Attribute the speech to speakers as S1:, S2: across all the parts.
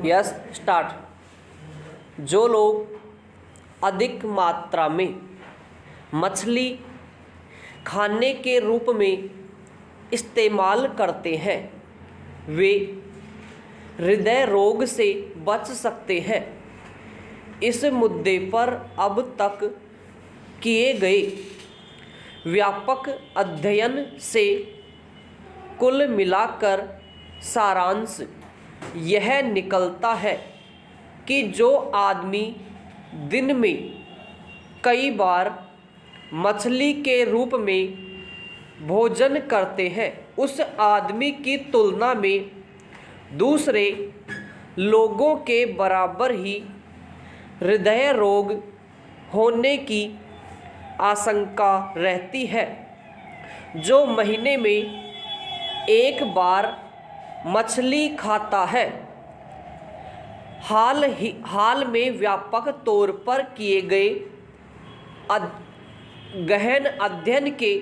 S1: Yes start. जो लोग अधिक मात्रा में मछली खाने के रूप में इस्तेमाल करते हैं वे हृदय रोग से बच सकते हैं। इस मुद्दे पर अब तक किए गए व्यापक अध्ययन से कुल मिलाकर सारांश यह निकलता है कि जो आदमी दिन में कई बार मछली के रूप में भोजन करते हैं उस आदमी की तुलना में दूसरे लोगों के बराबर ही हृदय रोग होने की आशंका रहती है। जो महीने में एक बार मछली खाता है, हाल में व्यापक तौर पर किए गए गहन अध्ययन के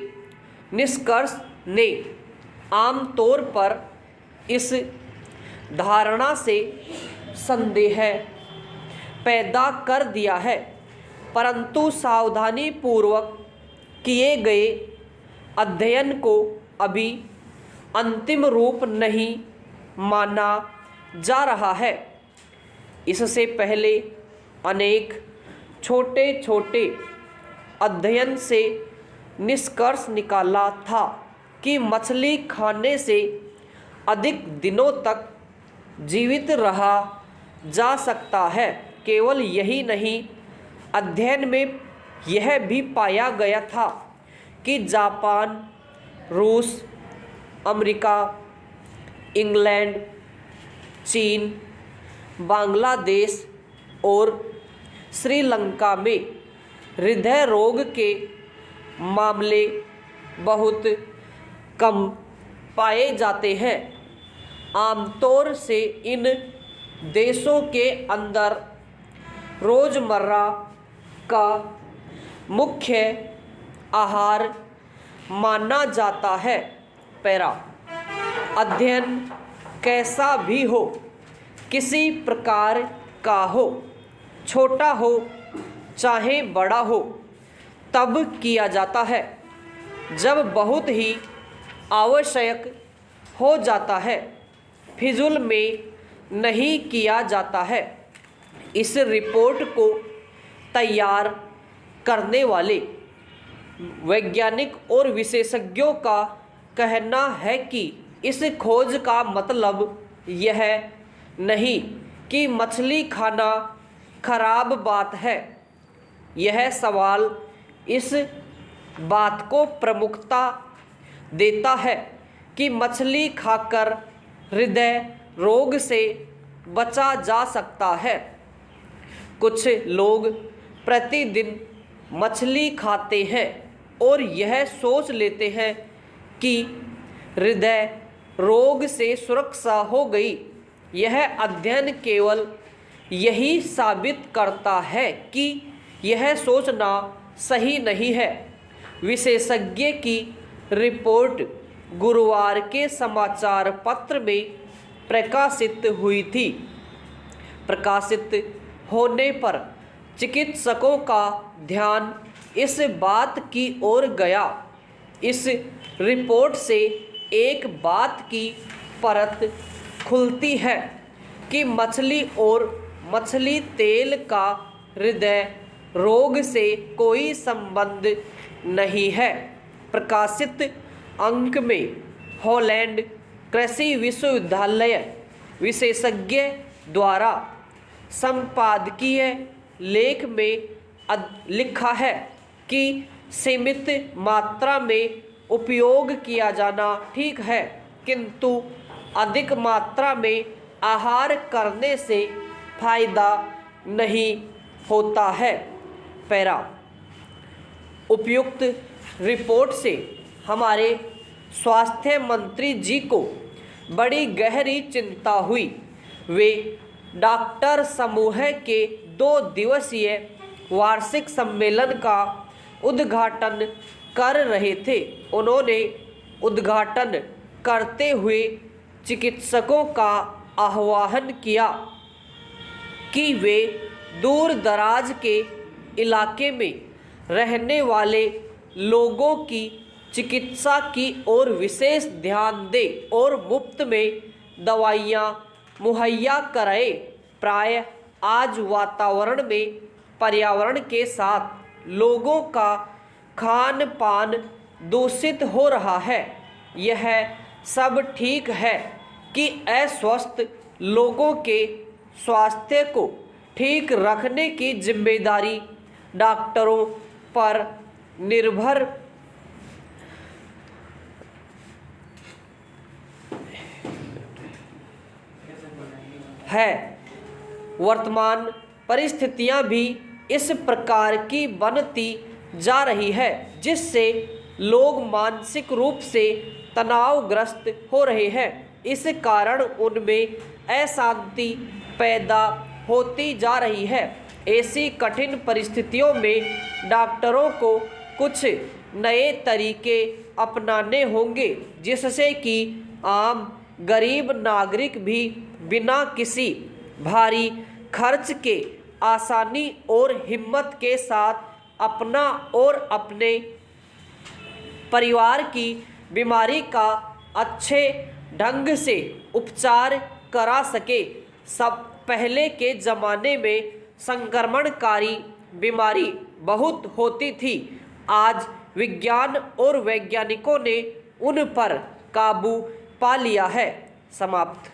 S1: निष्कर्ष ने आमतौर पर इस धारणा से संदेह पैदा कर दिया है, परंतु सावधानीपूर्वक किए गए अध्ययन को अभी अंतिम रूप नहीं माना जा रहा है। इससे पहले अनेक छोटे छोटे अध्ययन से निष्कर्ष निकाला था कि मछली खाने से अधिक दिनों तक जीवित रहा जा सकता है। केवल यही नहीं, अध्ययन में यह भी पाया गया था कि जापान, रूस, अमेरिका, इंग्लैंड, चीन, बांग्लादेश और श्रीलंका में हृदय रोग के मामले बहुत कम पाए जाते हैं। आमतौर से इन देशों के अंदर रोज़मर्रा का मुख्य आहार माना जाता है। पैरा अध्ययन कैसा भी हो, किसी प्रकार का हो, छोटा हो चाहे बड़ा हो, तब किया जाता है जब बहुत ही आवश्यक हो जाता है, फिजूल में नहीं किया जाता है। इस रिपोर्ट को तैयार करने वाले वैज्ञानिक और विशेषज्ञों का कहना है कि इस खोज का मतलब यह नहीं कि मछली खाना खराब बात है। यह सवाल इस बात को प्रमुखता देता है कि मछली खाकर हृदय रोग से बचा जा सकता है। कुछ लोग प्रतिदिन मछली खाते हैं और यह सोच लेते हैं कि हृदय रोग से सुरक्षा हो गई। यह अध्ययन केवल यही साबित करता है कि यह सोचना सही नहीं है। विशेषज्ञ की रिपोर्ट गुरुवार के समाचार पत्र में प्रकाशित हुई थी। प्रकाशित होने पर चिकित्सकों का ध्यान इस बात की ओर गया। इस रिपोर्ट से एक बात की परत खुलती है कि मछली और मछली तेल का हृदय रोग से कोई संबंध नहीं है। प्रकाशित अंक में हॉलैंड कृषि विश्वविद्यालय विशेषज्ञ द्वारा संपादकीय लेख में लिखा है कि सीमित मात्रा में उपयोग किया जाना ठीक है, किंतु अधिक मात्रा में आहार करने से फायदा नहीं होता है। पैरा उपयुक्त रिपोर्ट से हमारे स्वास्थ्य मंत्री जी को बड़ी गहरी चिंता हुई। वे डॉक्टर समूह के 2 दिवसीय वार्षिक सम्मेलन का उद्घाटन कर रहे थे। उन्होंने उद्घाटन करते हुए चिकित्सकों का आह्वान किया कि वे दूर दराज के इलाके में रहने वाले लोगों की चिकित्सा की ओर विशेष ध्यान दें और मुफ्त में दवाइयाँ मुहैया कराएं। प्राय आज वातावरण में पर्यावरण के साथ लोगों का खान पान दूषित हो रहा है। यह सब ठीक है कि अस्वस्थ लोगों के स्वास्थ्य को ठीक रखने की जिम्मेदारी डॉक्टरों पर निर्भर है। वर्तमान परिस्थितियां भी इस प्रकार की बनती जा रही है जिससे लोग मानसिक रूप से तनावग्रस्त हो रहे हैं। इस कारण उनमें अशांति पैदा होती जा रही है। ऐसी कठिन परिस्थितियों में डॉक्टरों को कुछ नए तरीके अपनाने होंगे जिससे कि आम गरीब नागरिक भी बिना किसी भारी खर्च के आसानी और हिम्मत के साथ अपना और अपने परिवार की बीमारी का अच्छे ढंग से उपचार करा सके। सब पहले के ज़माने में संक्रमणकारी बीमारी बहुत होती थी। आज विज्ञान और वैज्ञानिकों ने उन पर काबू पा लिया है। समाप्त।